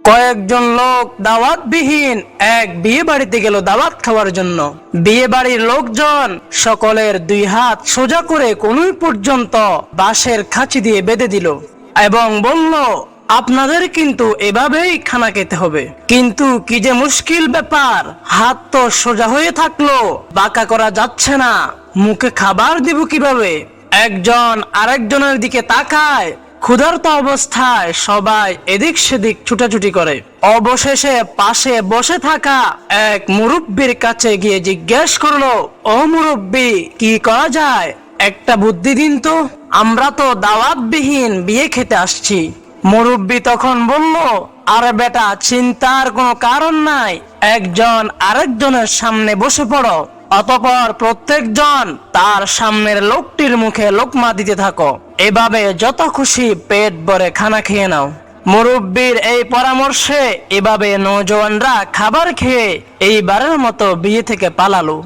কয়েকজন লোক দাওয়াতবিহীন এক বিয়ে বাড়িতে গেল দাওয়াত খাওয়ার জন্য। বিয়ে বাড়ির লোকজন সকলের দুই হাত সোজা করে কনুই পর্যন্ত বাঁশের খাঁচি দিয়ে বেঁধে দিল এবং বলল, আপনাদের কিন্তু এভাবেই খানা খেতে হবে। কিন্তু কি যে মুশকিল ব্যাপার, হাত তো সোজা হয়ে থাকলো, বাঁকা করা যাচ্ছে না, মুখে খাবার দিব কিভাবে? একজন আরেকজনের দিকে তাকায়। ক্ষুধার্ত অবস্থায় সবাই এদিক সেদিক ছুটাছুটি করে। অবশেষে পাশে বসে থাকা এক মুরব্বির কাছে গিয়ে জিজ্ঞেস করলো, ও মুরব্বি, কি করা যায়? একটা বুদ্ধি দিন তো, আমরা তো দাওয়াতবিহীন বিয়ে খেতে আসছি। মুরব্বি তখন বলল, আরে বেটা, চিন্তার কোনো কারণ নাই, একজন আরেকজনের সামনে বসে পড়ো, অতঃপর প্রত্যেকজন তার সামনের লোকটির মুখে লোকমা দিতে থাকো, এভাবে যত খুশি পেট ভরে খানা খেয়ে নাও। মুরব্বির এই পরামর্শে এভাবে নওজোয়ানরা খাবার খেয়ে এইবারের মতো বিয়ে থেকে পালালো।